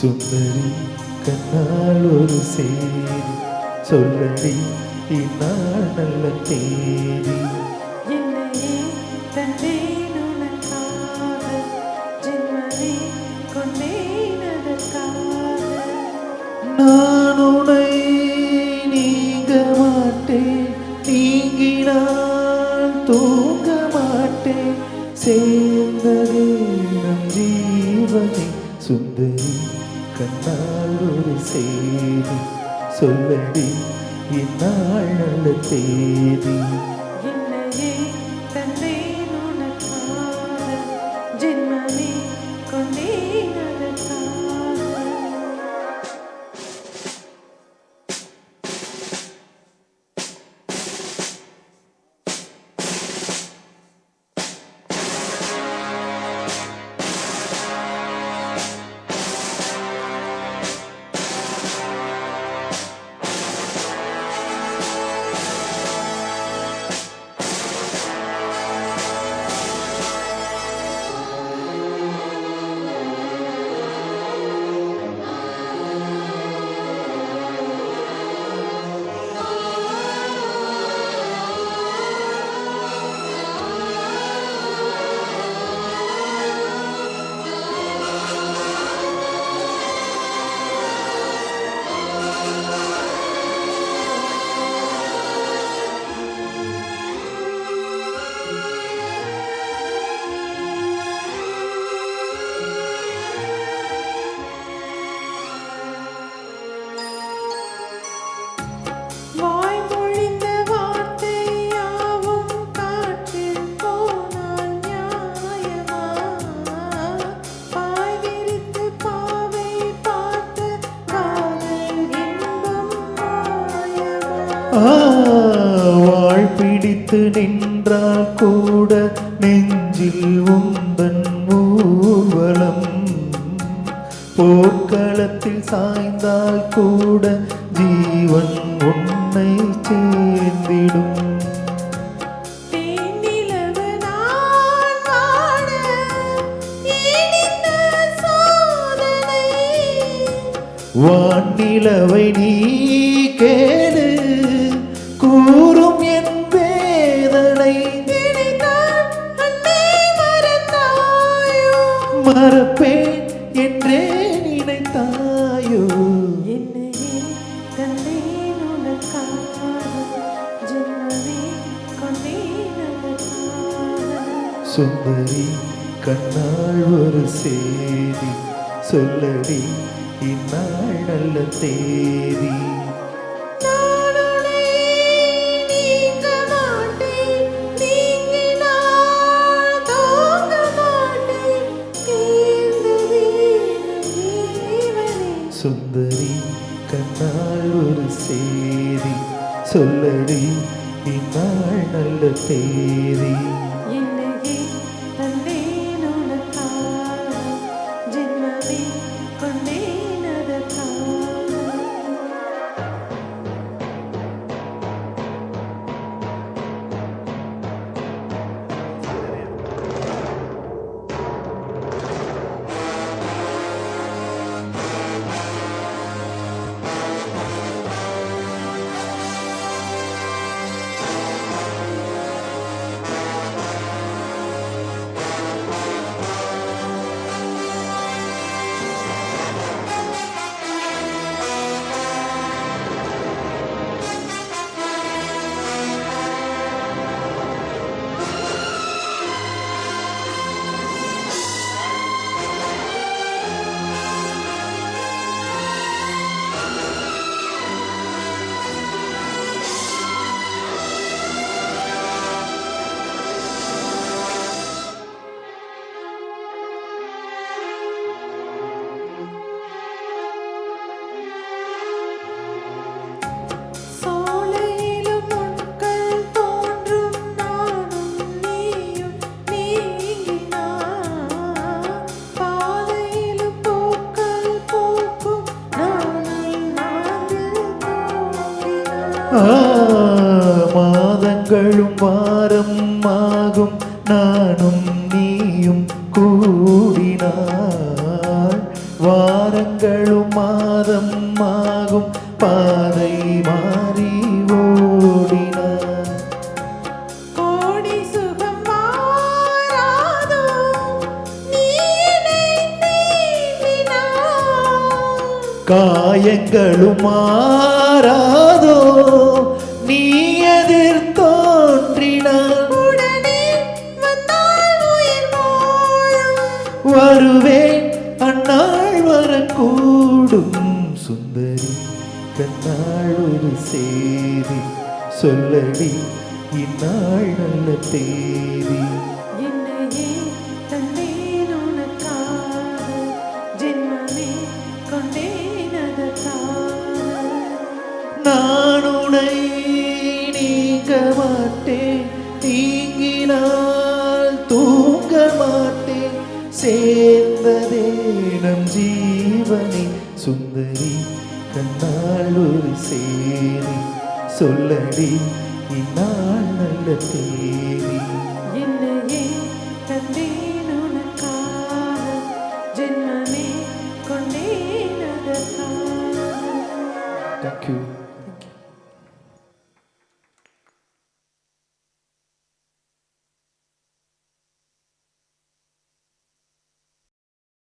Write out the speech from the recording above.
சுந்தரி கண்ணால் ஒரு சேரி சொல்லடி இந்நாள் நல்ல தேதி. என்னையே தந்தேன் உனக்காக, ஜென்மமே கொண்டேன் அதற்காக. நான் உன்னை நீங்க மாட்டேன், நீங்கினால் தூங்க மாட்டேன், சேர்ந்ததே நம் ஜீவனே. சுந்தரி கண்ணால் ஒரு சேதி சொல்லடி இந்நாள் நல்ல தேதி. என்னையே தந்தேன் உனக்காக, ஜென்மமே கொண்டேன் அதற்காக. வாய்மொழிந்த வார்த்தை யாவும் காற்றில் போனால் நியாயமா? பாய் விரித்து பாவை பார்த்து காதல் இன்பம் மாயமா? வாழ் பிடித்து நின்றால் கூட நெஞ்சில் உந்தன் ஊர்வலம், போர்க்களத்தில் சாய்ந்தால் கூட ஜீவன் உன்னை சேர்ந்திடும். தேனிலவு நான் வாழ ஏன் இந்த சோதனை? வானிலவை நீ கேளு, கூறும் என் வேதனை. நினைத்தால் அன்பை மறந்தாயோ? மறப்பேன் என்றே நினைத்தாயோ? என்னையே தந்தேன் உனக்காக, ஜென்மமே கொண்டேன் அதற்காக. சுந்தரி கண்ணால் ஒரு சேதி சொல்லடி இந்நாள் நல்ல தேதி. நான் உன்னை நீங்க மாட்டேன், நீங்கினால் தூங்க மாட்டேன், சேர்ந்ததே நம் ஜீவனே. சுந்தரி கண்ணால் ஒரு சேதி சொல்லடி இந்நாள் நல்ல தேதி. என்னையே தந்தேன் உனக்காக, ஜென்மமே கொண்டேன் அதற்காக. சோலையிலும் முட்கள் தோன்றும் நானும் நீயும் நீங்கினார், பாதையிலும் பூக்கள் பூக்கும் நானும் நாதில் தூங்கினார். மாதங்களும் வாரம் ஆகும் நானும் நீயும் கூடினாள், வாரங்கள் மாதங்களும் மாதம் ஆகும் பாதை மாறி ஓடினார். கோடி சுகம் மாறாதோ நீ என்னை தேடினாய். காயங்களும் மாறாதோ நீ எதிர் தோன்றினார். உடனே வந்தால் உயிர் வாழும். வருவேன் அந்நாள் வரக்கூடும். சுந்தரி கண்ணாள் ஒரு செய்தி சொல்லடி இந்நாள் நல்ல தேதி. என்னையே தந்தேன் உனக்காக, ஜென்மமே கொண்டேன் அதற்காக. நான் உன்னை நீங்க மாட்டேன், நீங்கினால் தூங்க மாட்டேன். சேர்ந்ததே நம் ஜீவனே. சுந்தரி கண்ணால் ஒரு சேரி சொல்லடி இந்நாள் நல்ல தேதி.